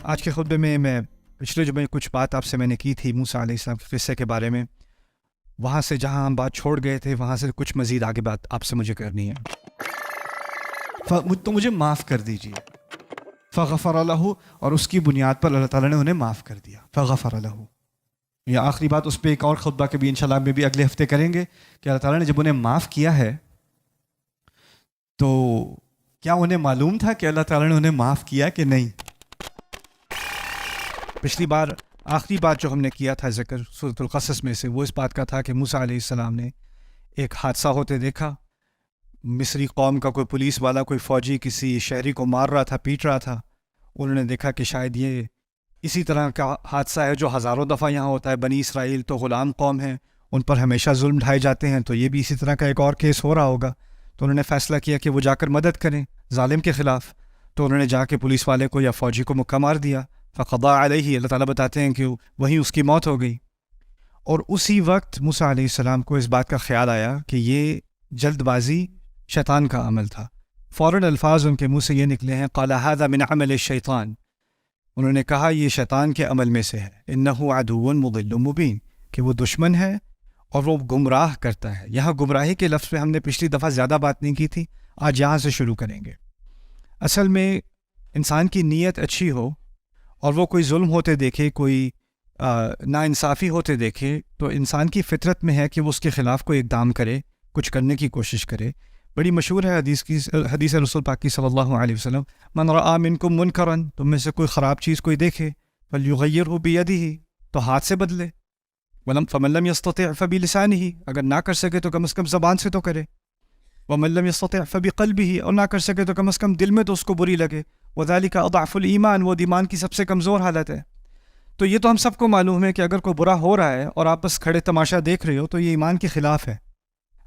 آج کے خطبے میں پچھلے جمعے کچھ بات آپ سے میں نے کی تھی موسیٰ علیہ السلام کے قصے کے بارے میں. وہاں سے جہاں ہم بات چھوڑ گئے تھے وہاں سے کچھ مزید آگے بات آپ سے مجھے کرنی ہے. تو مجھے معاف کر دیجیے. فغفر لہ، اور اس کی بنیاد پر اللہ تعالیٰ نے انہیں معاف کر دیا. فغفر لہ، یہ آخری بات اس پہ ایک اور خطبہ کے بھی انشاءاللہ میں بھی اگلے ہفتے کریں گے کہ اللہ تعالیٰ نے جب انہیں معاف کیا ہے تو کیا انہیں معلوم تھا کہ اللہ تعالیٰ نے انہیں معاف کیا کہ نہیں. پچھلی بار آخری بات جو ہم نے کیا تھا ذکر سورۃ القصص میں سے، وہ اس بات کا تھا کہ موسیٰ علیہ السلام نے ایک حادثہ ہوتے دیکھا. مصری قوم کا کوئی پولیس والا، کوئی فوجی کسی شہری کو مار رہا تھا، پیٹ رہا تھا. انہوں نے دیکھا کہ شاید یہ اسی طرح کا حادثہ ہے جو ہزاروں دفعہ یہاں ہوتا ہے. بنی اسرائیل تو غلام قوم ہیں، ان پر ہمیشہ ظلم ڈھائے جاتے ہیں، تو یہ بھی اسی طرح کا ایک اور کیس ہو رہا ہوگا. تو انہوں نے فیصلہ کیا کہ وہ جا کر مدد کریں ظالم کے خلاف. تو انہوں نے جا کے پولیس والے کو یا فوجی کو مکہ مار دیا. فقضا علیہ، اللہ تعالیٰ بتاتے ہیں کہ وہیں اس کی موت ہو گئی. اور اسی وقت موسیٰ علیہ السلام کو اس بات کا خیال آیا کہ یہ جلد بازی شیطان کا عمل تھا. فوراً الفاظ ان کے منہ سے یہ نکلے ہیں، قال ھذا من عمل الشیطان. انہوں نے کہا یہ شیطان کے عمل میں سے ہے. انہ عدو مضل مبین، کہ وہ دشمن ہے اور وہ گمراہ کرتا ہے. یہاں گمراہی کے لفظ پہ ہم نے پچھلی دفعہ زیادہ بات نہیں کی تھی، آج یہاں سے شروع کریں گے. اصل میں انسان کی نیت اچھی ہو اور وہ کوئی ظلم ہوتے دیکھے، کوئی ناانصافی ہوتے دیکھے، تو انسان کی فطرت میں ہے کہ وہ اس کے خلاف کوئی اقدام کرے، کچھ کرنے کی کوشش کرے. بڑی مشہور ہے حدیث رسول پاک کی صلی اللہ علیہ وسلم، من رآ منکم منکرا، تم میں سے کوئی خراب چیز کوئی دیکھے، فلیغیرہ بیدہ، تو ہاتھ سے بدلے. فمن لم یستطع فبلسانہ، اگر نہ کر سکے تو کم از کم زبان سے تو کرے. ومن لم یستطع فبقلبہ، اور نہ کر سکے تو کم از کم دل میں تو اس کو بری لگے. وذالک اضعف الایمان، وہ ایمان کی سب سے کمزور حالت ہے. تو یہ تو ہم سب کو معلوم ہے کہ اگر کوئی برا ہو رہا ہے اور آپ بس کھڑے تماشا دیکھ رہے ہو تو یہ ایمان کے خلاف ہے.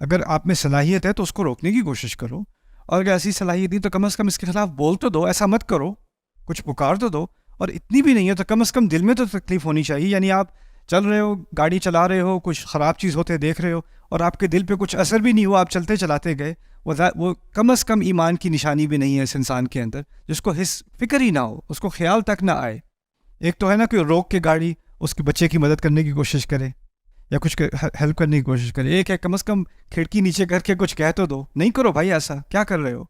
اگر آپ میں صلاحیت ہے تو اس کو روکنے کی کوشش کرو، اور اگر ایسی صلاحیت نہیں تو کم از کم اس کے خلاف بول تو دو. ایسا مت کرو، کچھ پکار تو دو. اور اتنی بھی نہیں ہے تو کم از کم دل میں تو تکلیف ہونی چاہیے. یعنی آپ چل رہے ہو، گاڑی چلا رہے ہو، کچھ خراب چیز ہوتے دیکھ رہے ہو اور آپ کے دل پہ کچھ اثر بھی نہیں ہوا، آپ چلتے چلاتے گئے، وہ کم از کم ایمان کی نشانی بھی نہیں ہے اس انسان کے اندر، جس کو فکر ہی نہ ہو، اس کو خیال تک نہ آئے. ایک تو ہے نا کہ روک کے گاڑی اس کے بچے کی مدد کرنے کی کوشش کرے یا کچھ ہیلپ کرنے کی کوشش کرے. ایک ہے کم از کم کھڑکی نیچے کر کے کچھ کہہ تو دو. نہیں کرو بھائی، ایسا کیا کر رہے ہو،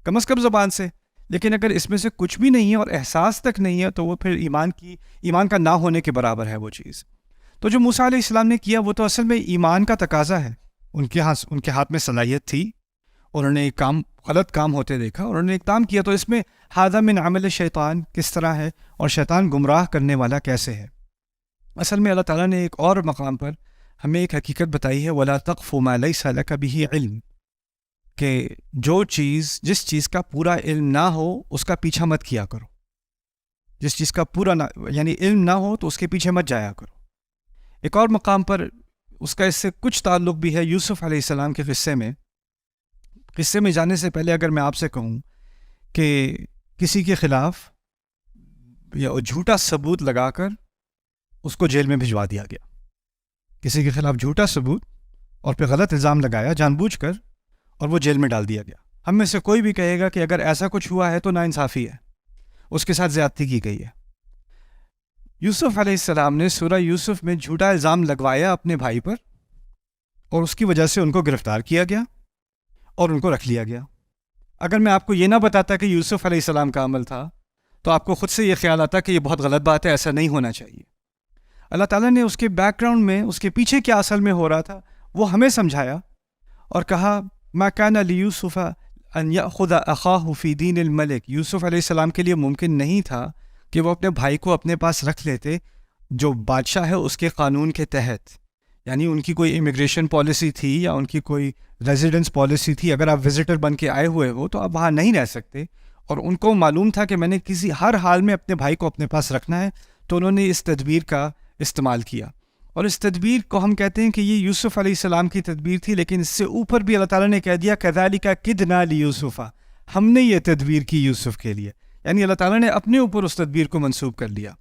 کم از کم زبان سے. لیکن اگر اس میں سے کچھ بھی نہیں ہے اور احساس تک نہیں ہے تو وہ پھر ایمان کا نہ ہونے کے برابر ہے وہ چیز. تو جو موسیٰ علیہ السلام نے کیا وہ تو اصل میں ایمان کا تقاضا ہے. ان کے ہاتھ میں صلاحیت تھی، انہوں نے ایک غلط کام ہوتے دیکھا، انہوں نے ایک کام کیا. تو اس میں ھذا من عمل الشیطان کس طرح ہے اور شیطان گمراہ کرنے والا کیسے ہے. اصل میں اللہ تعالیٰ نے ایک اور مقام پر ہمیں ایک حقیقت بتائی ہے، وَلَا تَقْفُ مَا لَيْسَ لَكَ بِهِ عِلْم، کہ جس چیز کا پورا علم نہ ہو اس کا پیچھا مت کیا کرو. جس چیز کا پورا یعنی علم نہ ہو تو اس کے پیچھے مت جایا کرو. ایک اور مقام پر اس کا اس سے کچھ تعلق بھی ہے یوسف علیہ السلام کے قصے میں جانے سے پہلے اگر میں آپ سے کہوں کہ کسی کے خلاف یا جھوٹا ثبوت لگا کر اس کو جیل میں بھجوا دیا گیا، کسی کے خلاف جھوٹا ثبوت اور پھر غلط الزام لگایا جان بوجھ کر اور وہ جیل میں ڈال دیا گیا. ہم میں سے کوئی بھی کہے گا کہ اگر ایسا کچھ ہوا ہے تو ناانصافی ہے، اس کے ساتھ زیادتی کی گئی ہے. یوسف علیہ السلام نے سورہ یوسف میں جھوٹا الزام لگوایا اپنے بھائی پر، اور اس کی وجہ سے ان کو گرفتار کیا گیا اور ان کو رکھ لیا گیا. اگر میں آپ کو یہ نہ بتاتا کہ یوسف علیہ السلام کا عمل تھا تو آپ کو خود سے یہ خیال آتا کہ یہ بہت غلط بات ہے، ایسا نہیں ہونا چاہیے. اللہ تعالیٰ نے اس کے بیک گراؤنڈ میں، اس کے پیچھے کیا اصل میں ہو رہا تھا وہ ہمیں سمجھایا اور کہا ما کان لیوسف ان یأخذ اخاہ فی دین الملک. یوسف علیہ السلام کے لیے ممکن نہیں تھا کہ وہ اپنے بھائی کو اپنے پاس رکھ لیتے جو بادشاہ ہے اس کے قانون کے تحت. یعنی ان کی کوئی امیگریشن پالیسی تھی یا ان کی کوئی ریزیڈنس پالیسی تھی، اگر آپ وزٹر بن کے آئے ہوئے ہو تو آپ وہاں نہیں رہ سکتے. اور ان کو معلوم تھا کہ میں نے ہر حال میں اپنے بھائی کو اپنے پاس رکھنا ہے، تو انہوں نے اس تدبیر کا استعمال کیا. اور اس تدبیر کو ہم کہتے ہیں کہ یہ یوسف علیہ السلام کی تدبیر تھی، لیکن اس سے اوپر بھی اللہ تعالیٰ نے کہہ دیا کذالک کدنا لیوسف، ہم نے یہ تدبیر کی یوسف کے لیے. یعنی اللہ تعالیٰ نے اپنے اوپر اس تدبیر کو منسوب کر لیا.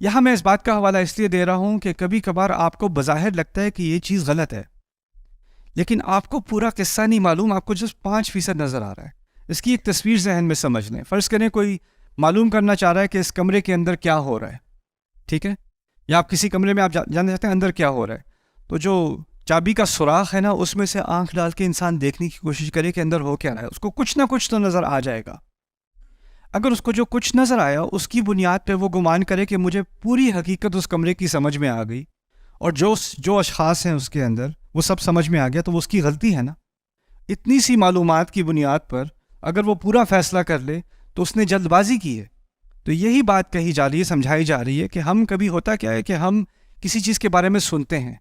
یہاں میں اس بات کا حوالہ اس لیے دے رہا ہوں کہ کبھی کبھار آپ کو بظاہر لگتا ہے کہ یہ چیز غلط ہے، لیکن آپ کو پورا قصہ نہیں معلوم، آپ کو جس 5% نظر آ رہا ہے. اس کی ایک تصویر ذہن میں سمجھ لیں. فرض کریں کوئی معلوم کرنا چاہ رہا ہے کہ اس کمرے کے اندر کیا ہو رہا ہے، ٹھیک ہے، یا آپ کسی کمرے میں آپ جاننا چاہتے ہیں اندر کیا ہو رہا ہے، تو جو چابی کا سوراخ ہے نا، اس میں سے آنکھ ڈال کے انسان دیکھنے کی کوشش کرے کہ اندر ہو کیا رہا ہے، اس کو کچھ نہ کچھ تو نظر آ جائے گا۔ اگر اس کو جو کچھ نظر آیا اس کی بنیاد پہ وہ گمان کرے کہ مجھے پوری حقیقت اس کمرے کی سمجھ میں آ گئی اور جو اشخاص ہیں اس کے اندر وہ سب سمجھ میں آ گیا، تو وہ اس کی غلطی ہے نا۔ اتنی سی معلومات کی بنیاد پر اگر وہ پورا فیصلہ کر لے تو اس نے جلد بازی کی ہے۔ تو یہی بات کہی جا رہی ہے، سمجھائی جا رہی ہے کہ ہم کبھی ہوتا کیا ہے کہ ہم کسی چیز کے بارے میں سنتے ہیں،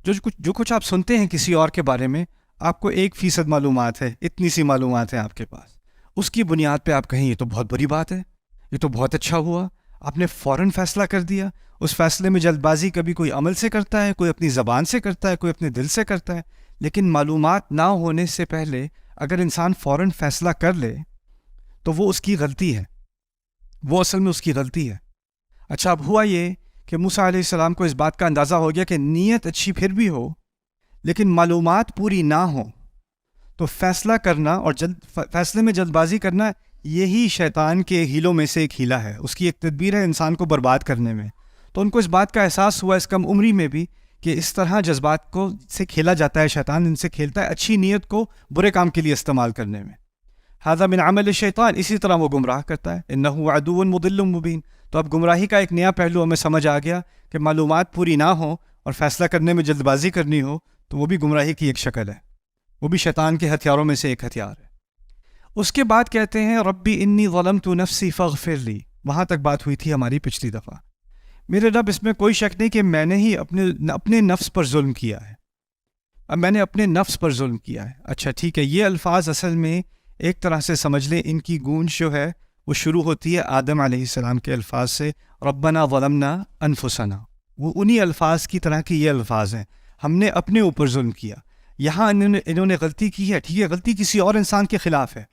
جو کچھ آپ سنتے ہیں کسی اور کے بارے میں، آپ کو 1% معلومات ہے، اتنی سی معلومات ہے آپ کے پاس، اس کی بنیاد پہ آپ کہیں یہ تو بہت بری بات ہے، یہ تو بہت اچھا ہوا، آپ نے فوراً فیصلہ کر دیا۔ اس فیصلے میں جلد بازی کبھی کوئی عمل سے کرتا ہے، کوئی اپنی زبان سے کرتا ہے، کوئی اپنے دل سے کرتا ہے، لیکن معلومات نہ ہونے سے پہلے اگر انسان فوراً فیصلہ کر لے تو وہ اس کی غلطی ہے، وہ اصل میں اس کی غلطی ہے۔ اچھا، اب ہوا یہ کہ موسیٰ علیہ السلام کو اس بات کا اندازہ ہو گیا کہ نیت اچھی پھر بھی ہو لیکن معلومات پوری نہ ہوں تو فیصلہ کرنا اور فیصلے میں جلد بازی کرنا یہی شیطان کے ہیلوں میں سے ایک ہیلا ہے، اس کی ایک تدبیر ہے انسان کو برباد کرنے میں۔ تو ان کو اس بات کا احساس ہوا اس کم عمری میں بھی کہ اس طرح جذبات کو سے کھیلا جاتا ہے، شیطان ان سے کھیلتا ہے اچھی نیت کو برے کام کے لیے استعمال کرنے میں۔ ھذا من عمل الشیطان، اسی طرح وہ گمراہ کرتا ہے، انہ عدو مضل مبین۔ تو اب گمراہی کا ایک نیا پہلو ہمیں سمجھ آ گیا کہ معلومات پوری نہ ہوں اور فیصلہ کرنے میں جلد بازی کرنی ہو تو وہ بھی گمراہی کی ایک شکل ہے، وہ بھی شیطان کے ہتھیاروں میں سے ایک ہتھیار ہے۔ اس کے بعد کہتے ہیں ربی انی ظلمت نفسی فاغفر لی، وہاں تک بات ہوئی تھی ہماری پچھلی دفعہ۔ میرے رب، اس میں کوئی شک نہیں کہ میں نے ہی اپنے نفس پر ظلم کیا ہے، اب میں نے اپنے نفس پر ظلم کیا ہے۔ اچھا ٹھیک ہے، یہ الفاظ اصل میں ایک طرح سے سمجھ لیں ان کی گونج جو ہے وہ شروع ہوتی ہے آدم علیہ السلام کے الفاظ سے، ربنا ظلمنا انفسنا، وہ انہی الفاظ کی طرح کی یہ الفاظ ہیں، ہم نے اپنے اوپر ظلم کیا۔ یہاں انہوں نے غلطی کی ہے، ٹھیک ہے، غلطی کسی اور انسان کے خلاف ہے،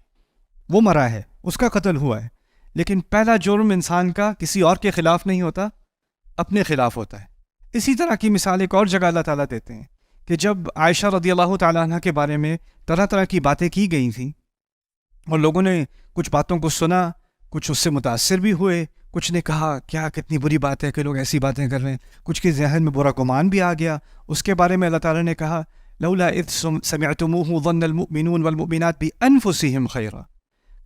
وہ مرا ہے، اس کا قتل ہوا ہے، لیکن پہلا جرم انسان کا کسی اور کے خلاف نہیں ہوتا، اپنے خلاف ہوتا ہے۔ اسی طرح کی مثال ایک اور جگہ اللہ تعالیٰ دیتے ہیں کہ جب عائشہ رضی اللہ تعالیٰ عنہ کے بارے میں طرح طرح کی باتیں کی گئی تھیں اور لوگوں نے کچھ باتوں کو سنا، کچھ اس سے متاثر بھی ہوئے، کچھ نے کہا کیا کتنی بری بات ہے کہ لوگ ایسی باتیں کر رہے ہیں، کچھ کے ذہن میں برا گمان بھی آ گیا، اس کے بارے میں اللہ تعالیٰ نے کہا لولا اذ سمعتموه ظن المؤمنون والمؤمنات بانفسهم خیرا،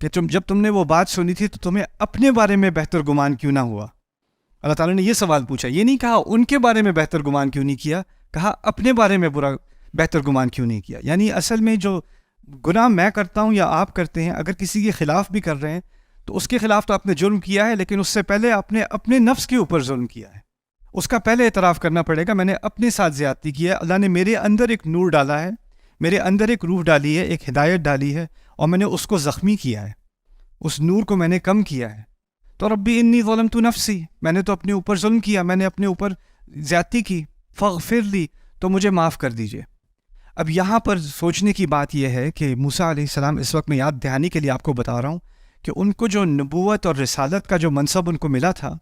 کہ جب تم نے وہ بات سنی تھی تو تمہیں اپنے بارے میں بہتر گمان کیوں نہ ہوا۔ اللہ تعالیٰ نے یہ سوال پوچھا، یہ نہیں کہا ان کے بارے میں بہتر گمان کیوں نہیں کیا، کہا اپنے بارے میں بہتر گمان کیوں نہیں کیا۔ یعنی اصل میں جو گناہ میں کرتا ہوں یا آپ کرتے ہیں، اگر کسی کے خلاف بھی کر رہے ہیں تو اس کے خلاف تو آپ نے جرم کیا ہے، لیکن اس سے پہلے آپ نے اپنے نفس کے اوپر ظلم کیا ہے، اس کا پہلے اعتراف کرنا پڑے گا، میں نے اپنے ساتھ زیادتی کی ہے، اللہ نے میرے اندر ایک نور ڈالا ہے، میرے اندر ایک روح ڈالی ہے، ایک ہدایت ڈالی ہے، اور میں نے اس کو زخمی کیا ہے، اس نور کو میں نے کم کیا ہے۔ تو ربی انی ظلمت نفسی، میں نے تو اپنے اوپر ظلم کیا، میں نے اپنے اوپر زیادتی کی، فاغفر لی، تو مجھے معاف کر دیجئے۔ اب یہاں پر سوچنے کی بات یہ ہے کہ موسیٰ علیہ السلام، اس وقت میں یاد دہانی کے لیے آپ کو بتا رہا ہوں کہ ان کو جو نبوت اور رسالت کا جو منصب ان کو ملا تھا،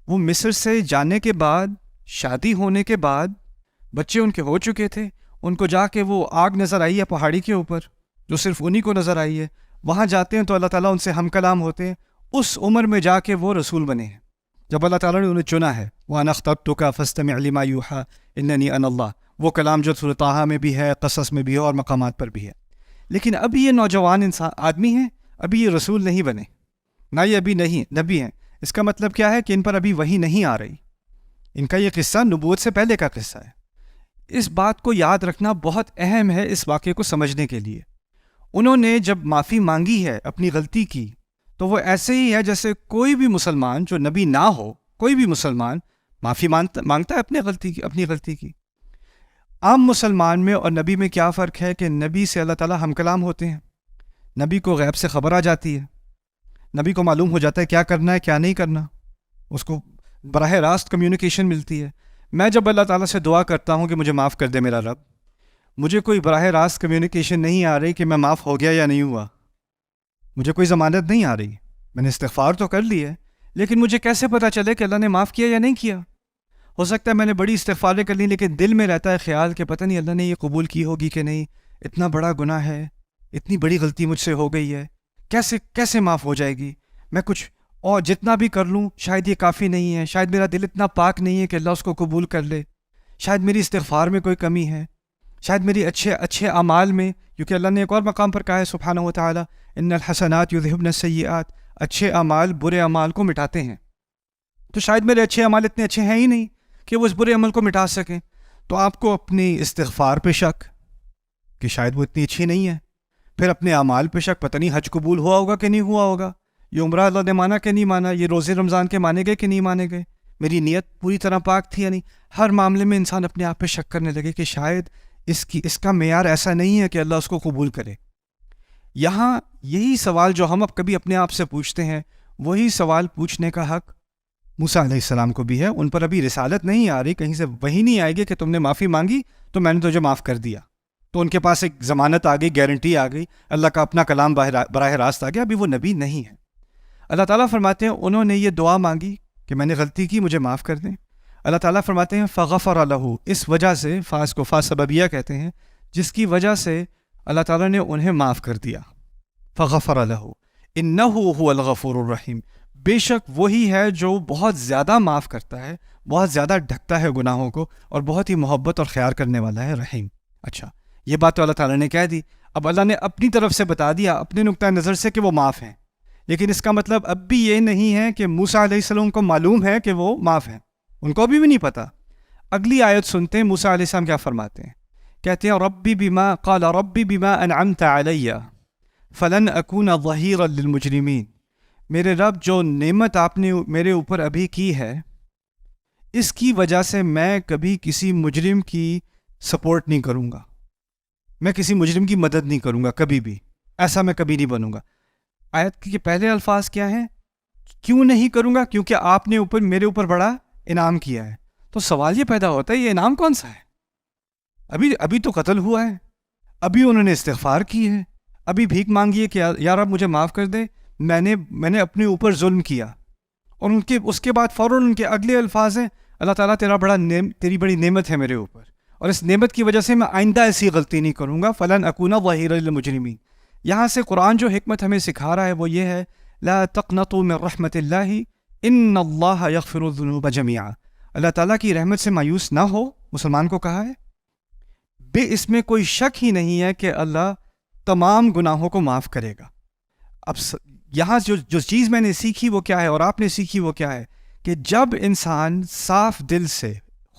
وہ مصر سے جانے کے بعد، شادی ہونے کے بعد، بچے ان کے ہو چکے تھے، ان کو جا کے وہ آگ نظر آئی ہے پہاڑی کے اوپر جو صرف انہی کو نظر آئی ہے، وہاں جاتے ہیں تو اللہ تعالیٰ ان سے ہم کلام ہوتے ہیں، اس عمر میں جا کے وہ رسول بنے ہیں جب اللہ تعالیٰ نے انہیں چنا ہے۔ وَأَنَا اخْتَرْتُكَ فَاسْتَمِعْ لِمَا يُوحَىٰ إِنَّنِي أَنَا اللَّهُ، وہ کلام جو سورۃ طٰہٰ میں بھی ہے، قصص میں بھی ہے اور مقامات پر بھی ہے۔ لیکن ابھی یہ نوجوان آدمی ہیں، ابھی یہ رسول نہیں بنے، نہ یہ ابھی نہیں نبی ہیں۔ اس کا مطلب کیا ہے کہ ان پر ابھی وحی نہیں آ رہی، ان کا یہ قصہ نبوت سے پہلے کا قصہ ہے۔ اس بات کو یاد رکھنا بہت اہم ہے اس واقعے کو سمجھنے کے لیے۔ انہوں نے جب معافی مانگی ہے اپنی غلطی کی، تو وہ ایسے ہی ہے جیسے کوئی بھی مسلمان جو نبی نہ ہو، کوئی بھی مسلمان معافی مانگتا ہے اپنی غلطی کی۔ عام مسلمان میں اور نبی میں کیا فرق ہے کہ نبی سے اللہ تعالیٰ ہم کلام ہوتے ہیں، نبی کو غیب سے خبر آ جاتی ہے، نبی کو معلوم ہو جاتا ہے کیا کرنا ہے کیا نہیں کرنا، اس کو براہ راست کمیونیکیشن ملتی ہے۔ میں جب اللہ تعالیٰ سے دعا کرتا ہوں کہ مجھے معاف کر دے میرا رب، مجھے کوئی براہ راست کمیونیکیشن نہیں آ رہی کہ میں معاف ہو گیا یا نہیں ہوا، مجھے کوئی ضمانت نہیں آ رہی۔ میں نے استغفار تو کر لی ہے، لیکن مجھے کیسے پتہ چلے کہ اللہ نے معاف کیا یا نہیں کیا؟ ہو سکتا ہے میں نے بڑی استغفاریں کر لی، لیکن دل میں رہتا ہے خیال کہ پتہ نہیں اللہ نے یہ قبول کی ہوگی کہ نہیں، اتنا بڑا گناہ ہے، اتنی بڑی غلطی مجھ سے ہو گئی ہے، کیسے معاف ہو جائے گی، میں کچھ اور جتنا بھی کر لوں شاید یہ کافی نہیں ہے، شاید میرا دل اتنا پاک نہیں ہے کہ اللہ اس کو قبول کر لے، شاید میری استغفار میں کوئی کمی ہے، شاید میری اچھے اعمال میں، کیونکہ اللہ نے ایک اور مقام پر کہا ہے سبحانہ و تعالی ان الحسنات یذہبن السیئات، اچھے اعمال برے اعمال کو مٹاتے ہیں، تو شاید میرے اچھے اعمال اتنے اچھے ہیں ہی نہیں کہ وہ اس برے عمل کو مٹا سکیں. تو آپ کو اپنی استغفار پہ شک کہ شاید وہ اتنی اچھی نہیں ہے، پھر اپنے اعمال پہ شک، پتہ نہیں حج قبول ہوا ہوگا کہ نہیں ہوا ہوگا، یہ عمرہ اللہ نے مانا کہ نہیں مانا، یہ روزے رمضان کے مانے گئے کہ نہیں مانے گئے، میری نیت پوری طرح پاک تھی یا نہیں. ہر معاملے میں انسان اپنے آپ پہ شک کرنے لگے کہ شاید اس کا معیار ایسا نہیں ہے کہ اللہ اس کو قبول کرے. یہاں یہی سوال جو ہم اب کبھی اپنے آپ سے پوچھتے ہیں، وہی سوال پوچھنے کا حق موسیٰ علیہ السلام کو بھی ہے. ان پر ابھی رسالت نہیں آ رہی، کہیں سے وہی نہیں آئے گی کہ تم نے معافی مانگی تو میں نے تجھے معاف کر دیا، تو ان کے پاس ایک ضمانت آ گئی، گارنٹی آ گئی، اللہ کا اپنا کلام براہ راست آ گیا. ابھی وہ نبی نہیں ہے. اللہ تعالیٰ فرماتے ہیں انہوں نے یہ دعا مانگی کہ میں نے غلطی کی، مجھے معاف کر دیں. اللہ تعالیٰ فرماتے ہیں فغفر لہ، اس وجہ سے، فاس کو فاس سببیہ کہتے ہیں، جس کی وجہ سے اللہ تعالیٰ نے انہیں معاف کر دیا. فغفر لہ انہ هو الغفور الرحیم، بے شک وہی ہے جو بہت زیادہ معاف کرتا ہے، بہت زیادہ ڈھکتا ہے گناہوں کو، اور بہت ہی محبت اور خیال کرنے والا ہے، رحیم. اچھا، یہ بات تو اللہ تعالیٰ نے کہہ دی. اب اللہ نے اپنی طرف سے بتا دیا اپنے نقطۂ نظر سے کہ وہ معاف ہیں، لیکن اس کا مطلب اب بھی یہ نہیں ہے کہ موسیٰ علیہ السلام کو معلوم ہے کہ وہ معاف ہیں، ان کو ابھی بھی نہیں پتہ. اگلی آیت سنتے ہیں موسیٰ علیہ السلام کیا فرماتے ہیں. کہتے ہیں ربی بما قال ربی بما انعمت علی فلن اکون ظہیرا للمجرمین، میرے رب جو نعمت آپ نے میرے اوپر ابھی کی ہے، اس کی وجہ سے میں کبھی کسی مجرم کی سپورٹ نہیں کروں گا، میں کسی مجرم کی مدد نہیں کروں گا کبھی بھی، ایسا میں کبھی نہیں بنوں گا. آیت کے پہلے الفاظ کیا ہیں؟ کیوں نہیں کروں گا؟ کیونکہ آپ نے میرے اوپر بڑا انعام کیا ہے. تو سوال یہ پیدا ہوتا ہے یہ انعام کون سا ہے؟ ابھی تو قتل ہوا ہے، ابھی انہوں نے استغفار کی ہے، ابھی بھیک مانگی ہے کہ یا رب مجھے معاف کر دے، میں نے اپنے اوپر ظلم کیا. اور اس کے بعد فوراً ان کے اگلے الفاظ ہیں اللہ تعالیٰ تیری بڑی نعمت ہے میرے اوپر، اور اس نعمت کی وجہ سے میں آئندہ ایسی غلطی نہیں کروں گا، فلن اکون ظہیرا للمجرمین. یہاں سے قرآن جو حکمت ہمیں سکھا رہا ہے وہ یہ ہے لا تقنطوا من رحمت اللہ ان اللہ یغفر الذنوب جميعا، اللہ تعالیٰ کی رحمت سے مایوس نہ ہو، مسلمان کو کہا ہے، اس میں کوئی شک ہی نہیں ہے کہ اللہ تمام گناہوں کو معاف کرے گا. اب یہاں جو چیز میں نے سیکھی وہ کیا ہے اور آپ نے سیکھی وہ کیا ہے کہ جب انسان صاف دل سے،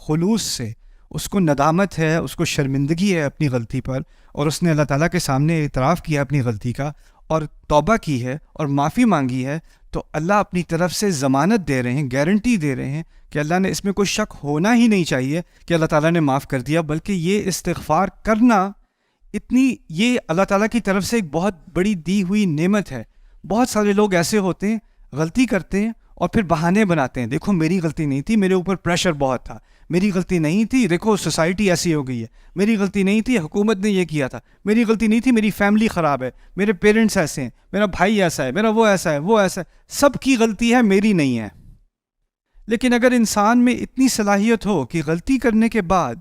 خلوص سے، اس کو ندامت ہے، اس کو شرمندگی ہے اپنی غلطی پر، اور اس نے اللہ تعالیٰ کے سامنے اعتراف کیا اپنی غلطی کا اور توبہ کی ہے اور معافی مانگی ہے، تو اللہ اپنی طرف سے ضمانت دے رہے ہیں، گارنٹی دے رہے ہیں کہ اللہ نے اس میں کوئی شک ہونا ہی نہیں چاہیے کہ اللہ تعالیٰ نے معاف کر دیا، بلکہ یہ استغفار کرنا یہ اللہ تعالیٰ کی طرف سے ایک بہت بڑی دی ہوئی نعمت ہے. بہت سارے لوگ ایسے ہوتے ہیں غلطی کرتے ہیں اور پھر بہانے بناتے ہیں، دیکھو میری غلطی نہیں تھی، میرے اوپر پریشر بہت تھا، میری غلطی نہیں تھی، دیکھو سوسائٹی ایسی ہو گئی ہے، میری غلطی نہیں تھی، حکومت نے یہ کیا تھا، میری غلطی نہیں تھی، میری فیملی خراب ہے، میرے پیرنٹس ایسے ہیں، میرا بھائی ایسا ہے، میرا وہ ایسا ہے، وہ ایسا ہے، سب کی غلطی ہے، میری نہیں ہے. لیکن اگر انسان میں اتنی صلاحیت ہو کہ غلطی کرنے کے بعد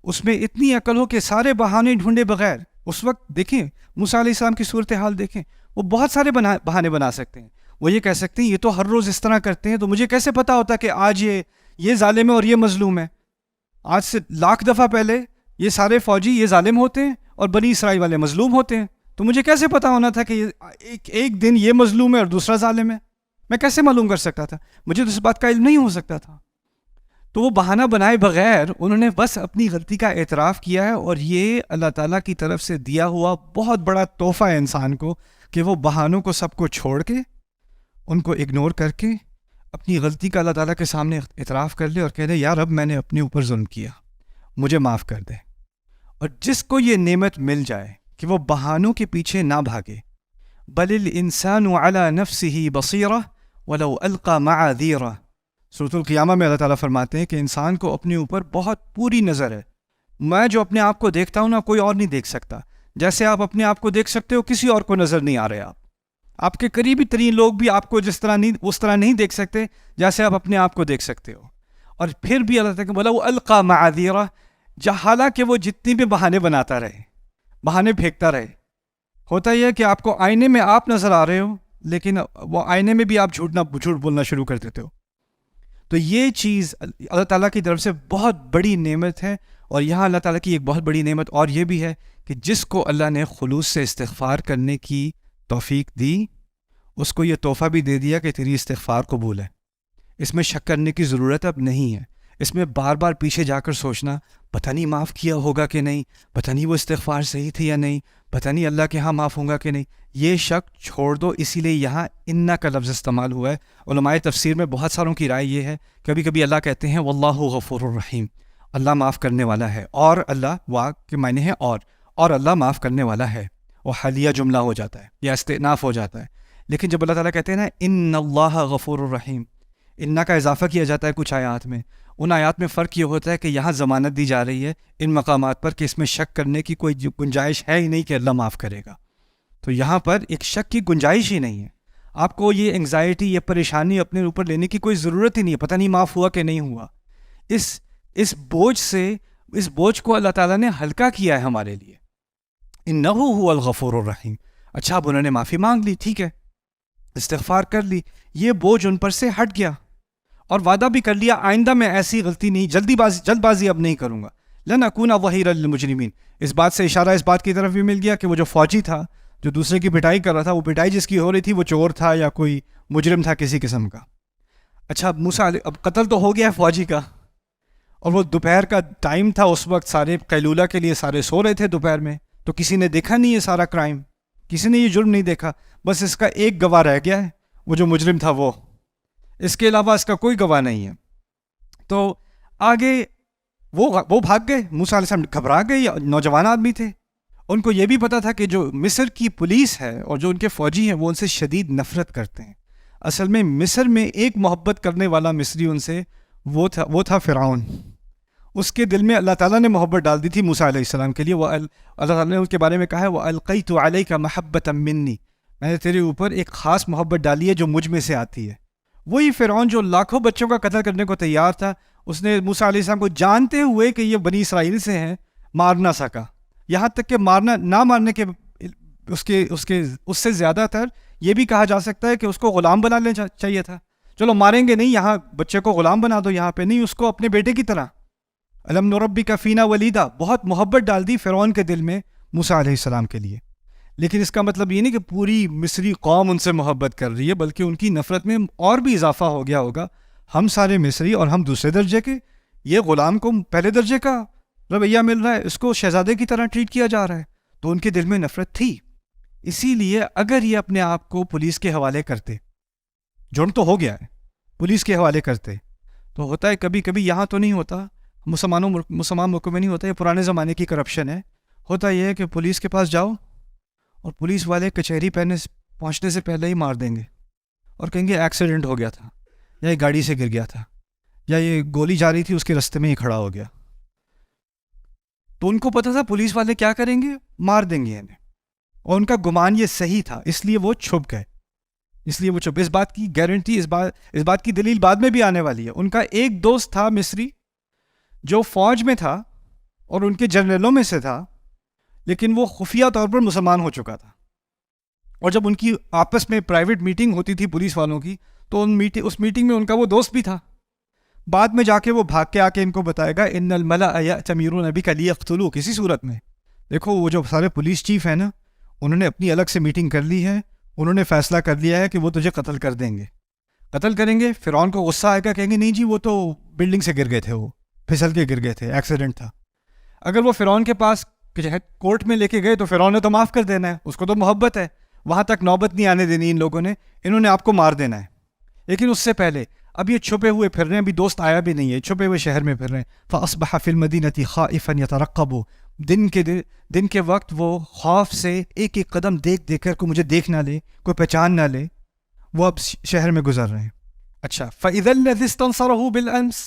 اس میں اتنی عقل ہو کہ سارے بہانے ڈھونڈے بغیر، اس وقت دیکھیں موسیٰ علیہ السلام کی صورتحال دیکھیں، وہ بہت سارے بہانے بنا سکتے ہیں. وہ یہ کہہ سکتے ہیں یہ تو ہر روز اس طرح کرتے ہیں، تو مجھے کیسے پتا ہوتا کہ آج یہ ظالم ہے اور یہ مظلوم ہے؟ آج سے لاکھ دفعہ پہلے یہ سارے فوجی یہ ظالم ہوتے ہیں اور بنی اسرائیل والے مظلوم ہوتے ہیں، تو مجھے کیسے پتا ہونا تھا کہ ایک دن یہ مظلوم ہے اور دوسرا ظالم ہے؟ میں کیسے معلوم کر سکتا تھا؟ مجھے تو اس بات کا علم نہیں ہو سکتا تھا. تو وہ بہانہ بنائے بغیر انہوں نے بس اپنی غلطی کا اعتراف کیا ہے، اور یہ اللہ تعالیٰ کی طرف سے دیا ہوا بہت بڑا تحفہ ہے انسان کو کہ وہ بہانوں کو سب کو چھوڑ کے، ان کو اگنور کر کے اپنی غلطی کا اللہ تعالیٰ کے سامنے اعتراف کر لے اور کہہ دے یا رب میں نے اپنے اوپر ظلم کیا، مجھے معاف کر دے. اور جس کو یہ نعمت مل جائے کہ وہ بہانوں کے پیچھے نہ بھاگے، بل الانسان علی نفسہ بصیرہ ولو القى معاذیرہ، سورۃ القیامہ میں اللہ تعالیٰ فرماتے ہیں کہ انسان کو اپنے اوپر بہت پوری نظر ہے. میں جو اپنے آپ کو دیکھتا ہوں نا کوئی اور نہیں دیکھ سکتا، جیسے آپ اپنے آپ کو دیکھ سکتے ہو کسی اور کو نظر نہیں آ رہے. آپ کے قریبی ترین لوگ بھی آپ کو اس طرح نہیں دیکھ سکتے جیسے آپ اپنے آپ کو دیکھ سکتے ہو. اور پھر بھی اللہ تعالیٰ بولا وہ القى معاذیرہ، حالانکہ وہ جتنی بھی بہانے بناتا رہے، بہانے پھینکتا رہے، ہوتا یہ ہے کہ آپ کو آئینے میں آپ نظر آ رہے ہو لیکن وہ آئینے میں بھی آپ جھوٹ بولنا شروع کر دیتے ہو. تو یہ چیز اللہ تعالیٰ کی طرف سے بہت بڑی نعمت ہے. اور یہاں اللہ تعالیٰ کی ایک بہت بڑی نعمت اور یہ بھی ہے کہ جس کو اللہ نے خلوص سے استغفار کرنے کی توفیق دی اس کو یہ تحفہ بھی دے دیا کہ تیری استغفار قبول ہے. اس میں شک کرنے کی ضرورت اب نہیں ہے. اس میں بار بار پیچھے جا کر سوچنا پتہ نہیں معاف کیا ہوگا کہ نہیں, پتہ نہیں وہ استغفار صحیح تھی یا نہیں, پتہ نہیں اللہ کے ہاں معاف ہوگا کہ نہیں, یہ شک چھوڑ دو. اسی لیے یہاں انا کا لفظ استعمال ہوا ہے. علماء تفسیر میں بہت ساروں کی رائے یہ ہے, کبھی کبھی اللہ کہتے ہیں واللہ غفور الرحیم, اللہ معاف کرنے والا ہے, اور اللہ وا کے معنی ہے اور اللہ معاف کرنے والا ہے. وہ حالیہ جملہ ہو جاتا ہے یا استئناف ہو جاتا ہے. لیکن جب اللہ تعالیٰ کہتے ہیں نا ان اللہ غفور الرحیم, انا کا اضافہ کیا جاتا ہے کچھ آیات میں. ان آیات میں فرق یہ ہوتا ہے کہ یہاں ضمانت دی جا رہی ہے ان مقامات پر کہ اس میں شک کرنے کی کوئی گنجائش ہے ہی نہیں کہ اللہ معاف کرے گا. تو یہاں پر ایک شک کی گنجائش ہی نہیں ہے. آپ کو یہ انگزائٹی, یہ پریشانی اپنے اوپر لینے کی کوئی ضرورت ہی نہیں ہے پتہ نہیں معاف ہوا کہ نہیں ہوا. اس بوجھ کو اللہ تعالیٰ نے ہلکا کیا ہے ہمارے لیے. انہ هو الغفور الرحیم. اچھا اب انہوں نے معافی مانگ لی, ٹھیک ہے, استغفار کر لی, یہ بوجھ ان پر سے ہٹ گیا, اور وعدہ بھی کر لیا آئندہ میں ایسی غلطی نہیں, جلد بازی اب نہیں کروں گا. لنکون ظہیرا للمجرمین. اس بات سے اشارہ اس بات کی طرف بھی مل گیا کہ وہ جو فوجی تھا جو دوسرے کی پٹائی کر رہا تھا, وہ پٹائی جس کی ہو رہی تھی وہ چور تھا یا کوئی مجرم تھا کسی قسم کا. اچھا موسیٰ اب قتل تو ہو گیا ہے فوجی کا, اور وہ دوپہر کا ٹائم تھا, اس وقت سارے قیلولہ کے لیے سارے سو رہے تھے دوپہر میں, تو کسی نے دیکھا نہیں یہ سارا کرائم, کسی نے یہ جرم نہیں دیکھا. بس اس کا ایک گواہ رہ گیا ہے, وہ جو مجرم تھا وہ, اس کے علاوہ اس کا کوئی گواہ نہیں ہے. تو آگے وہ بھاگ گئے, موسیٰ علیہ السلام گھبرا گئے, نوجوان آدمی تھے, ان کو یہ بھی پتا تھا کہ جو مصر کی پولیس ہے اور جو ان کے فوجی ہیں وہ ان سے شدید نفرت کرتے ہیں. اصل میں مصر میں ایک محبت کرنے والا مصری ان سے وہ تھا فرعون. اس کے دل میں اللہ تعالیٰ نے محبت ڈال دی تھی موسیٰ علیہ السلام کے لیے. وہ اللہ تعالیٰ نے اس کے بارے میں کہا ہے وَأَلْقَيْتُ عَلَيْكَ مَحَبَّةً مِّنِّي, میں نے تیرے اوپر ایک خاص محبت ڈالی ہے جو مجھ میں سے آتی ہے. وہی فرعون جو لاکھوں بچوں کا قتل کرنے کو تیار تھا, اس نے موسیٰ علیہ السلام کو جانتے ہوئے کہ یہ بنی اسرائیل سے ہیں مار نہ سکا. یہاں تک کہ نہ مارنے کے اس سے زیادہ تر یہ بھی کہا جا سکتا ہے کہ اس کو غلام بنا لینا چاہیے تھا. چلو ماریں گے نہیں, یہاں بچے کو غلام بنا دو, یہاں پہ نہیں, اس کو اپنے بیٹے کی طرح. الم نربک فینا ولیدا, بہت محبت ڈال دی فرعون کے دل میں موسیٰ علیہ السلام کے لیے. لیکن اس کا مطلب یہ نہیں کہ پوری مصری قوم ان سے محبت کر رہی ہے, بلکہ ان کی نفرت میں اور بھی اضافہ ہو گیا ہوگا. ہم سارے مصری اور ہم دوسرے درجے کے, یہ غلام کو پہلے درجے کا رویہ مل رہا ہے, اس کو شہزادے کی طرح ٹریٹ کیا جا رہا ہے. تو ان کے دل میں نفرت تھی. اسی لیے اگر یہ اپنے آپ کو پولیس کے حوالے کرتے, جرم تو ہو گیا ہے, پولیس کے حوالے کرتے, تو ہوتا ہے کبھی کبھی, یہاں تو نہیں ہوتا, مسلمان ملکوں میں نہیں ہوتا, یہ پرانے زمانے کی کرپشن ہے. ہوتا یہ ہے کہ پولیس کے پاس جاؤ اور پولیس والے کچہری پہنچنے سے پہلے ہی مار دیں گے اور کہیں گے ایکسیڈنٹ ہو گیا تھا, یا یہ گاڑی سے گر گیا تھا, یا یہ گولی جا رہی تھی اس کے رستے میں ہی کھڑا ہو گیا. تو ان کو پتا تھا پولیس والے کیا کریں گے, مار دیں گے انہیں, اور ان کا گمان یہ صحیح تھا, اس لیے وہ چھپ گئے. اس بات کی گارنٹی, اس بات کی دلیل بعد میں بھی آنے والی ہے. ان کا ایک دوست تھا مصری جو فوج میں تھا اور ان کے جنرلوں میں سے تھا, لیکن وہ خفیہ طور پر مسلمان ہو چکا تھا. اور جب ان کی آپس میں پرائیویٹ میٹنگ ہوتی تھی پولیس والوں کی, تو اس میٹنگ میں ان کا وہ دوست بھی تھا. بعد میں جا کے وہ بھاگ کے آ کے ان کو بتائے گا ان الملأ یأتمرون بک لیقتلوک. کسی صورت میں دیکھو, وہ جو سارے پولیس چیف ہیں نا, انہوں نے اپنی الگ سے میٹنگ کر لی ہے, انہوں نے فیصلہ کر لیا ہے کہ وہ تجھے قتل کر دیں گے, قتل کریں گے. فرعون کو غصہ آئے گا, کہیں گے نہیں جی وہ تو بلڈنگ سے گر گئے تھے, وہ پھسل کے گر گئے تھے, ایکسیڈنٹ تھا. اگر وہ فرعون کے پاس کورٹ میں لے کے گئے تو فرعون نے تو معاف کر دینا ہے, اس کو تو محبت ہے, وہاں تک نوبت نہیں آنے دینی ان لوگوں نے, انہوں نے آپ کو مار دینا ہے. لیکن اس سے پہلے اب یہ چھپے ہوئے پھر رہے ہیں, ابھی دوست آیا بھی نہیں ہے, چھپے ہوئے شہر میں پھر رہے ہیں. فَأَصْبَحَ فِي الْمَدِينَةِ خَائِفًا يَتَرَقَّبُ, دن کے وقت وہ خوف سے ایک ایک قدم دیکھ کر کوئی مجھے دیکھ نہ لے, کوئی پہچان نہ لے, وہ اب شہر میں گزر رہے ہیں. اچھا فَإِذَا الَّذِي اسْتَنصَرَهُ بِالْأَمْسِ,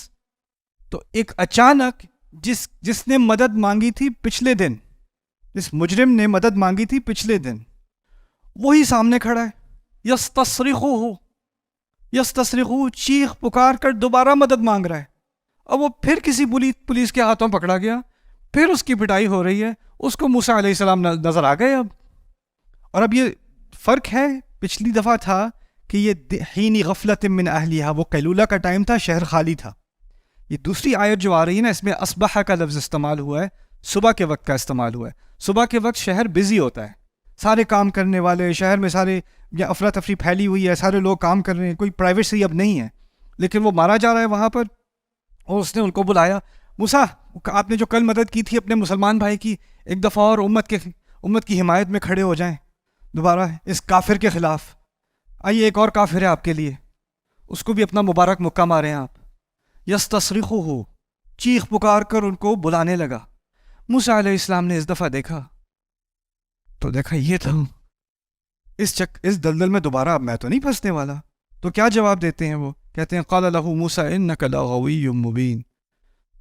تو ایک اچانک جس نے مدد مانگی تھی پچھلے دن, جس مجرم نے مدد مانگی تھی پچھلے دن, وہی سامنے کھڑا ہے. یستصرخو, چیخ پکار کر دوبارہ مدد مانگ رہا ہے. اب وہ پھر کسی پولیس کے ہاتھوں پکڑا گیا, پھر اس کی پٹائی ہو رہی ہے, اس کو موسیٰ علیہ السلام نظر آ گئے اب. اور اب یہ فرق ہے پچھلی دفعہ تھا کہ یہ حین غفلت من اہلیہا، وہ قیلولہ کا ٹائم تھا، شہر خالی تھا. یہ دوسری آیت جو آ رہی ہے نا، اس میں اصبح کا لفظ استعمال ہوا ہے، صبح کے وقت کا استعمال ہوا ہے. صبح کے وقت شہر بزی ہوتا ہے، سارے کام کرنے والے شہر میں سارے، یا افراتفری پھیلی ہوئی ہے، سارے لوگ کام کر رہے ہیں، کوئی پرائیویسی اب نہیں ہے. لیکن وہ مارا جا رہا ہے وہاں پر، اور اس نے ان کو بلایا، موسیٰ آپ نے جو کل مدد کی تھی اپنے مسلمان بھائی کی، ایک دفعہ اور امت کی حمایت میں کھڑے ہو جائیں دوبارہ اس کافر کے خلاف. آئیے ایک اور کافر ہے آپ کے لیے، اس کو بھی اپنا مبارک مکہ ماریں آپ. یستصرخہ، چیخ پکار کر ان کو بلانے لگا. موسیٰ علیہ السلام نے اس دفعہ دیکھا تو دیکھا یہ تھا، اس دلدل میں دوبارہ اب میں تو نہیں پھنسنے والا. تو کیا جواب دیتے ہیں وہ؟ کہتے ہیں قال لہ موسیٰ انک لغوی مبین،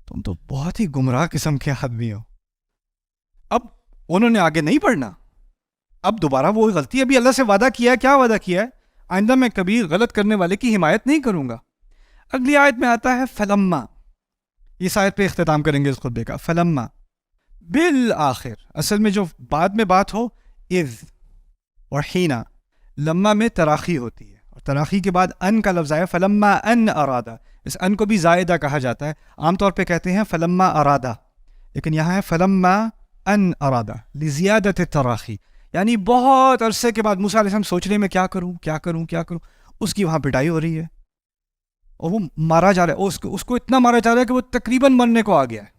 تم تو بہت ہی گمراہ قسم کے آدمی ہو. اب انہوں نے آگے نہیں پڑھنا، اب دوبارہ وہ غلطی، ابھی اللہ سے وعدہ کیا ہے، کیا وعدہ کیا ہے؟ آئندہ میں کبھی غلط کرنے والے کی حمایت نہیں کروں گا. اگلی آیت میں آتا ہے فلما، اس آیت پہ اختتام کریں گے اس خطبے کا. فلما بالآخر، اصل میں جو بعد میں بات ہو اذ اور حینا، لما میں تراخی ہوتی ہے، اور تراخی کے بعد ان کا لفظ آیا، فلما ان ارادہ. اس ان کو بھی زائدہ کہا جاتا ہے، عام طور پہ کہتے ہیں فلما ارادہ، لیکن یہاں ہے فلما ان ارادہ لزیادت التراخی، یعنی بہت عرصے کے بعد موسیٰ علیہ السلام سوچنے میں کیا کروں، اس کی وہاں پٹائی ہو رہی ہے اور وہ مارا جا رہا ہے، اس کو اتنا مارا جا رہا ہے کہ وہ تقریباً مرنے کو آ گیا ہے.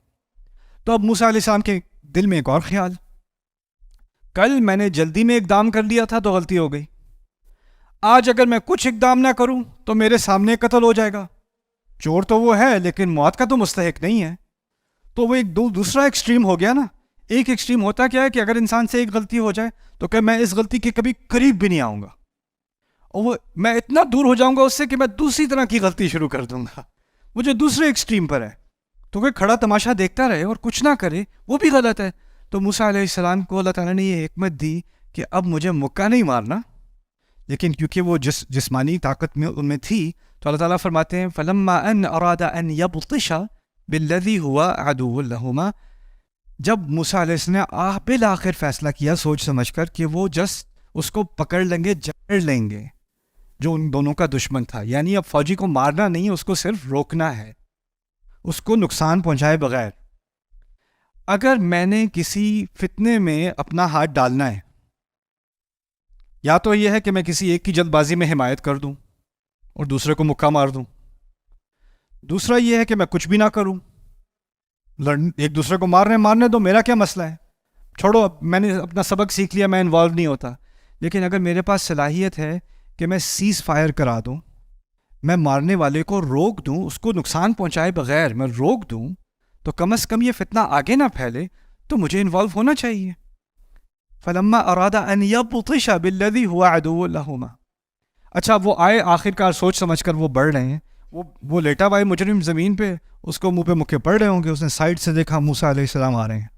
تو اب موسیٰ علیہ السلام کے دل میں ایک اور خیال، کل میں نے جلدی میں اقدام کر لیا تھا تو غلطی ہو گئی، آج اگر میں کچھ اقدام نہ کروں تو میرے سامنے قتل ہو جائے گا. چور تو وہ ہے لیکن موت کا تو مستحق نہیں ہے. تو وہ ایک دوسرا ایکسٹریم ہو گیا نا. ایک ایکسٹریم ہوتا کیا ہے کہ اگر انسان سے ایک غلطی ہو جائے تو کہ میں اس غلطی کے کبھی قریب بھی نہیں آؤں گا، اور وہ میں اتنا دور ہو جاؤں گا اس سے کہ میں دوسری طرح کی غلطی شروع کر دوں گا. وہ جو دوسرے ایکسٹریم پر ہے، تو کوئی کھڑا تماشا دیکھتا رہے اور کچھ نہ کرے، وہ بھی غلط ہے. تو موسیٰ علیہ السلام کو اللہ تعالیٰ نے یہ حکمت دی کہ اب مجھے مکہ نہیں مارنا، لیکن کیونکہ وہ جسمانی طاقت میں ان میں تھی، تو اللہ تعالیٰ فرماتے ہیں فلما ان اراد ان یبطش بالذی هو عدو لہما، جب موسیٰ علیہ السلام نے بالآخر فیصلہ کیا سوچ سمجھ کر کہ وہ اس کو پکڑ لیں گے، جکڑ لیں گے جو ان دونوں کا دشمن تھا. یعنی اب فوجی کو مارنا نہیں، اس کو صرف روکنا ہے، اس کو نقصان پہنچائے بغیر. اگر میں نے کسی فتنے میں اپنا ہاتھ ڈالنا ہے، یا تو یہ ہے کہ میں کسی ایک کی جلد بازی میں حمایت کر دوں اور دوسرے کو مکہ مار دوں، دوسرا یہ ہے کہ میں کچھ بھی نہ کروں، ایک دوسرے کو مارنے دو، میرا کیا مسئلہ ہے، چھوڑو، اب میں نے اپنا سبق سیکھ لیا، میں انوالو نہیں ہوتا. لیکن اگر میرے پاس صلاحیت ہے کہ میں سیز فائر کرا دوں، میں مارنے والے کو روک دوں، اس کو نقصان پہنچائے بغیر میں روک دوں، تو کم از کم یہ فتنہ آگے نہ پھیلے، تو مجھے انوالو ہونا چاہیے. فلما اراد ان یبطش بالذی هو عدو لہما. اچھا وہ آئے آخرکار، سوچ سمجھ کر وہ بڑھ رہے ہیں، وہ لیٹا ہوا ہے مجرم زمین پہ، اس کو منہ پہ مکے پڑ رہے ہوں گے. اس نے سائڈ سے دیکھا موسیٰ علیہ السلام آ رہے ہیں.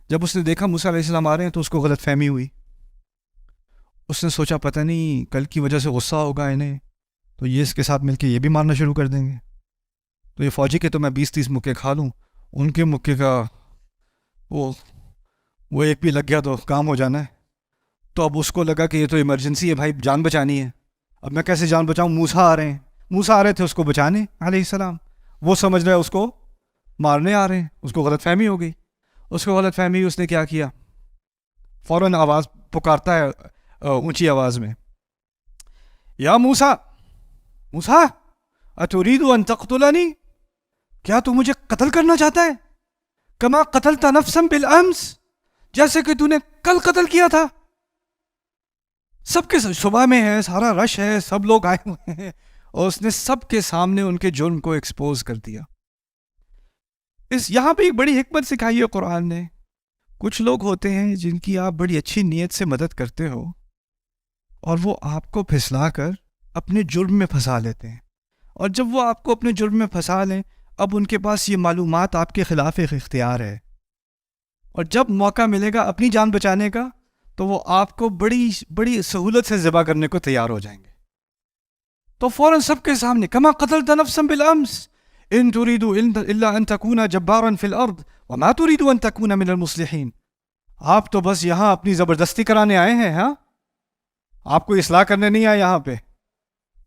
جب اس نے دیکھا موسیٰ علیہ السلام آ رہے ہیں تو اس کو غلط فہمی ہوئی. اس نے سوچا پتہ نہیں کل کی وجہ سے غصہ ہوگا انہیں، تو یہ اس کے ساتھ مل کے یہ بھی مارنا شروع کر دیں گے، تو یہ فوجی کے تو میں 20-30 مکے کھا لوں، ان کے مکے کا وہ ایک بھی لگ گیا تو کام ہو جانا ہے. تو اب اس کو لگا کہ یہ تو ایمرجنسی ہے بھائی، جان بچانی ہے، اب میں کیسے جان بچاؤں؟ موسیٰ آ رہے ہیں، موسیٰ آ رہے تھے اس کو بچانے علیہ السلام، وہ سمجھ رہے اس کو مارنے آ رہے ہیں. اس کو غلط فہمی ہو گئی. اس کو غلط فہمی، اس نے کیا کیا، فوراً آواز پکارتا ہے اونچی آواز میں، یا موسیٰ اتريد ان تقتلنی، کیا تو مجھے قتل کرنا چاہتا ہے؟ کما قتلت نفسا بالامس، جیسے کہ تو نے کل قتل کیا تھا. سب کے صبح میں ہے، سارا رش ہے، سب لوگ آئے ہوئے ہیں، اور اس نے سب کے سامنے ان کے جرم کو ایکسپوز کر دیا. یہاں پہ ایک بڑی حکمت سکھائی ہے قرآن نے. کچھ لوگ ہوتے ہیں جن کی آپ بڑی اچھی نیت سے مدد کرتے ہو، اور وہ آپ کو پھسلا کر اپنے جرم میں پھنسا لیتے ہیں. اور جب وہ آپ کو اپنے جرم میں پھنسا لیں، اب ان کے پاس یہ معلومات آپ کے خلاف ایک اختیار ہے، اور جب موقع ملے گا اپنی جان بچانے کا تو وہ آپ کو بڑی سہولت سے ذبح کرنے کو تیار ہو جائیں گے. تو فوراً سب کے سامنے کما قتلت نفسا بالامس ان تريد الا ان تكون جبارا في الارض وما تريد ان تكون من المصلحين. آپ تو بس یہاں اپنی زبردستی کرانے آئے ہیں، ہاں؟ آپ کو اصلاح کرنے نہیں آئے یہاں پہ.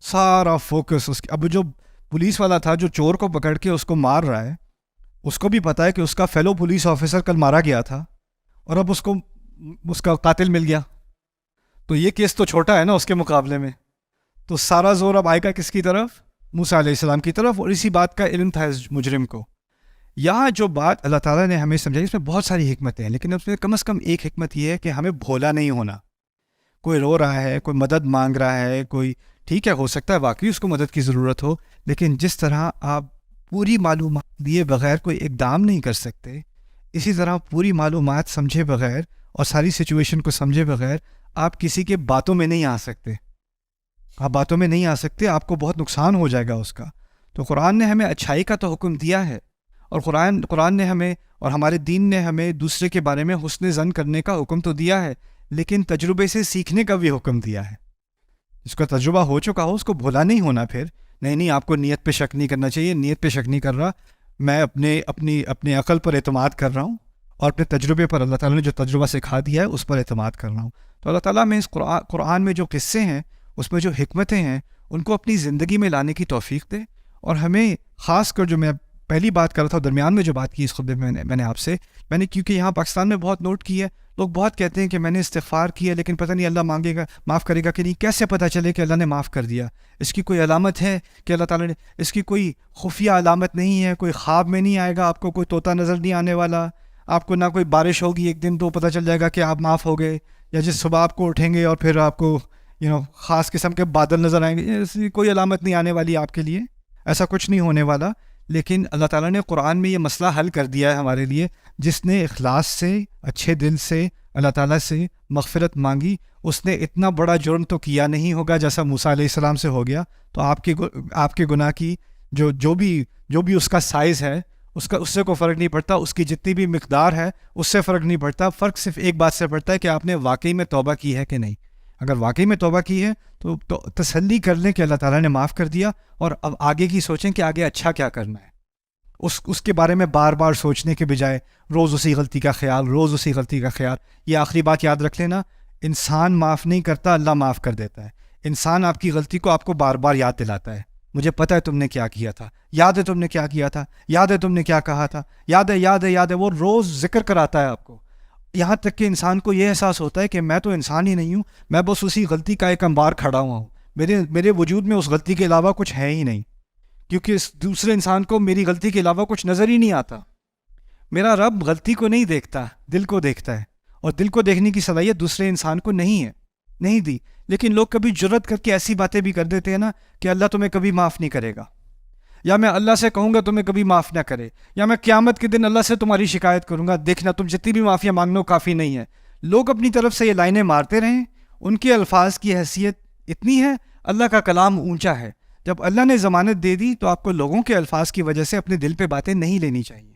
سارا فوکس اس کے. اب جو پولیس والا تھا جو چور کو پکڑ کے اس کو مار رہا ہے، اس کو بھی پتا ہے کہ اس کا فیلو پولیس آفیسر کل مارا گیا تھا اور اب اس کو اس کا قاتل مل گیا. تو یہ کیس تو چھوٹا ہے نا اس کے مقابلے میں. تو سارا زور اب آئے گا کس کی طرف؟ موسیٰ علیہ السلام کی طرف. اور اسی بات کا علم تھا اس مجرم کو. یہاں جو بات اللہ تعالیٰ نے ہمیں سمجھائی اس میں بہت ساری حکمتیں ہیں، لیکن اس میں کم از کم ایک حکمت یہ ہے کہ ہمیں بھولا نہیں ہونا. کوئی رو رہا ہے، کوئی مدد مانگ رہا ہے، کوئی ٹھیک ہے ہو سکتا ہے واقعی اس کو مدد کی ضرورت ہو، لیکن جس طرح آپ پوری معلومات دیے بغیر کوئی اقدام نہیں کر سکتے، اسی طرح پوری معلومات سمجھے بغیر اور ساری سچویشن کو سمجھے بغیر آپ کسی کے باتوں میں نہیں آ سکتے. آپ باتوں میں نہیں آ سکتے، آپ کو بہت نقصان ہو جائے گا اس کا. تو قرآن نے ہمیں اچھائی کا تو حکم دیا ہے، اور قرآن نے ہمیں اور ہمارے دین نے ہمیں دوسرے کے بارے میں حسن ظن کرنے کا حکم تو دیا ہے، لیکن تجربے سے سیکھنے کا بھی حکم دیا ہے. جس کا تجربہ ہو چکا ہو اس کو بھولا نہیں ہونا. پھر نہیں آپ کو نیت پہ شک نہیں کرنا چاہیے. نیت پہ شک نہیں کر رہا، میں اپنے عقل پر اعتماد کر رہا ہوں اور اپنے تجربے پر اللہ تعالیٰ نے جو تجربہ سکھا دیا ہے اس پر اعتماد کر رہا ہوں. تو اللہ تعالیٰ میں اس قرآن میں جو قصے ہیں، اس میں جو حکمتیں ہیں، ان کو اپنی زندگی میں لانے کی توفیق دے. اور ہمیں خاص کر جو میں پہلی بات کر رہا تھا درمیان میں جو بات کی اس خطبے میں میں نے آپ سے، میں نے کیونکہ یہاں پاکستان میں بہت نوٹ کی ہے، لوگ بہت کہتے ہیں کہ میں نے استغفار کیا لیکن پتہ نہیں اللہ مانگے گا معاف کرے گا کہ نہیں. کیسے پتہ چلے کہ اللہ نے معاف کر دیا؟ اس کی کوئی علامت ہے کہ اللہ تعالیٰ نے؟ اس کی کوئی خفیہ علامت نہیں ہے. کوئی خواب میں نہیں آئے گا آپ کو، کوئی طوطا نظر نہیں آنے والا آپ کو، نہ کوئی بارش ہوگی ایک دن تو پتہ چل جائے گا کہ آپ معاف ہو گئے، یا جس صبح آپ کو اٹھیں گے اور پھر آپ کو خاص قسم کے بادل نظر آئیں گے. ایسی کوئی علامت نہیں آنے والی آپ کے لیے، ایسا کچھ نہیں ہونے والا. لیکن اللہ تعالیٰ نے قرآن میں یہ مسئلہ حل کر دیا ہے ہمارے لیے. جس نے اخلاص سے اچھے دل سے اللہ تعالیٰ سے مغفرت مانگی، اس نے اتنا بڑا جرم تو کیا نہیں ہوگا جیسا موسیٰ علیہ السلام سے ہو گیا. تو آپ کے گناہ کی جو بھی اس کا سائز ہے، اس سے کوئی فرق نہیں پڑتا. اس کی جتنی بھی مقدار ہے اس سے فرق نہیں پڑتا. فرق صرف ایک بات سے پڑتا ہے کہ آپ نے واقعی میں توبہ کی ہے کہ نہیں. اگر واقعی میں توبہ کی ہے تو تسلی کر لیں کہ اللہ تعالیٰ نے معاف کر دیا، اور اب آگے کی سوچیں کہ آگے اچھا کیا کرنا ہے. اس کے بارے میں بار بار سوچنے کے بجائے روز اسی غلطی کا خیال. یہ آخری بات یاد رکھ لینا، انسان معاف نہیں کرتا، اللہ معاف کر دیتا ہے. انسان آپ کی غلطی کو آپ کو بار بار یاد دلاتا ہے. مجھے پتہ ہے تم نے کیا کیا تھا، یاد ہے تم نے کیا کیا تھا، یاد ہے تم نے کیا کہا تھا، یاد ہے. وہ روز ذکر کراتا ہے آپ کو، یہاں تک کہ انسان کو یہ احساس ہوتا ہے کہ میں تو انسان ہی نہیں ہوں، میں بس اسی غلطی کا ایک انبار کھڑا ہوا ہوں. میرے وجود میں اس غلطی کے علاوہ کچھ ہے ہی نہیں، کیونکہ اس دوسرے انسان کو میری غلطی کے علاوہ کچھ نظر ہی نہیں آتا. میرا رب غلطی کو نہیں دیکھتا، دل کو دیکھتا ہے، اور دل کو دیکھنے کی صلاحیت دوسرے انسان کو نہیں دی. لیکن لوگ کبھی جرت کر کے ایسی باتیں بھی کر دیتے ہیں نا کہ اللہ تمہیں کبھی معاف نہیں کرے گا، یا میں اللہ سے کہوں گا تمہیں کبھی معاف نہ کرے، یا میں قیامت کے دن اللہ سے تمہاری شکایت کروں گا، دیکھنا تم جتنی بھی معافیاں مانگنا کافی نہیں ہے. لوگ اپنی طرف سے یہ لائنیں مارتے رہیں، ان کے الفاظ کی حیثیت اتنی ہے. اللہ کا کلام اونچا ہے. جب اللہ نے ضمانت دے دی تو آپ کو لوگوں کے الفاظ کی وجہ سے اپنے دل پہ باتیں نہیں لینی چاہیے.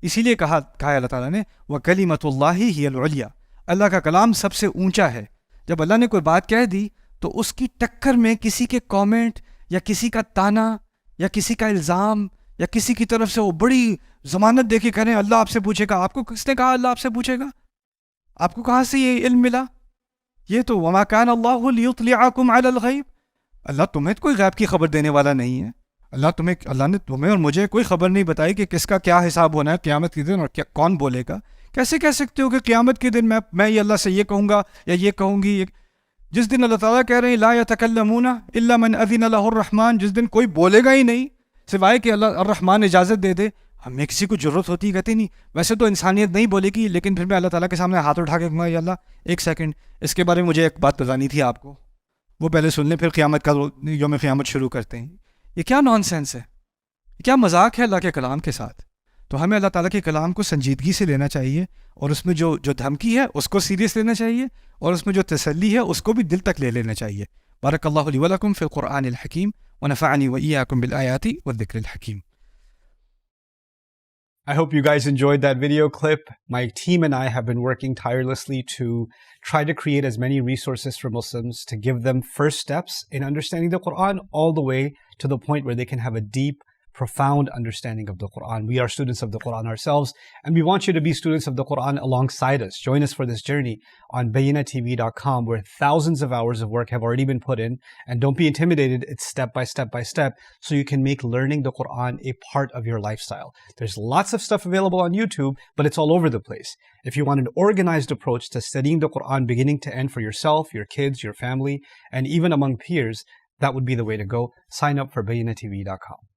اسی لیے کہا اللہ تعالیٰ نے وَكَلِمَةُ اللَّهِ هِيَ الْعُلْيَا، اللہ کا کلام سب سے اونچا ہے. جب اللہ نے کوئی بات کہہ دی تو اس کی ٹکر میں کسی کے کامنٹ یا کسی کا تانا یا کسی کا الزام یا کسی کی طرف سے وہ بڑی ضمانت دے کے کہیں اللہ آپ سے پوچھے گا. آپ کو کس نے کہا اللہ آپ سے پوچھے گا؟ آپ کو کہاں سے یہ علم ملا؟ یہ تو وَمَا كَانَ اللَّهُ لِيُطْلِعَكُمْ عَلَى الْغَيْبِ، اللہ تمہیں کوئی غیب کی خبر دینے والا نہیں ہے. اللہ نے تمہیں اور مجھے کوئی خبر نہیں بتائی کہ کس کا کیا حساب ہونا ہے قیامت کے دن اور کون بولے گا. کیسے کہہ سکتے ہو کہ قیامت کے دن میں یہ اللہ سے یہ کہوں گا یا یہ کہوں گی؟ جس دن اللہ تعالیٰ کہہ رہے ہیں لا یتکلمون الا من اذن له الرحمن، جس دن کوئی بولے گا ہی نہیں سوائے کہ اللہ الرحمن اجازت دے دے. ہمیں کسی کو ضرورت ہوتی ہے کہتے نہیں. ویسے تو انسانیت نہیں بولے گی، لیکن پھر میں اللہ تعالیٰ کے سامنے ہاتھ اٹھا کے کہوں گا یا اللہ ایک سیکنڈ، اس کے بارے میں مجھے ایک بات بتانی تھی آپ کو، وہ پہلے سن لیں، پھر قیامت کا یوم قیامت شروع کرتے ہیں. یہ کیا نان سینس ہے، کیا مذاق ہے اللہ کے کلام کے ساتھ. تو ہمیں اللہ تعالیٰ کے کلام کو سنجیدگی سے لینا چاہیے، اور اس میں جو دھمکی ہے اس کو سیریس لینا چاہیے، اور اس میں جو تسلی ہے اس کو بھی دل تک لے لینا چاہیے. بارک اللہ لی ولکم فی القرآن الحکیم ونفعنی وإیاکم بالآیات والذکر الحکیم. I hope you guys enjoyed that video clip. My team and I have been working tirelessly to try to create as many resources for Muslims to give them first steps in understanding the Quran all the way to the point where they can have a deep, profound understanding of the Quran. We are students of the Quran ourselves, and we want you to be students of the Quran alongside us. Join us for this journey on BayyinaTV.com, where thousands of hours of work have already been put in. And don't be intimidated, it's step by step by step, so you can make learning the Quran a part of your lifestyle. There's lots of stuff available on YouTube, but it's all over the place. If you want an organized approach to studying the Quran beginning to end for yourself, your kids, your family, and even among peers, that would be the way to go. Sign up for BayyinaTV.com.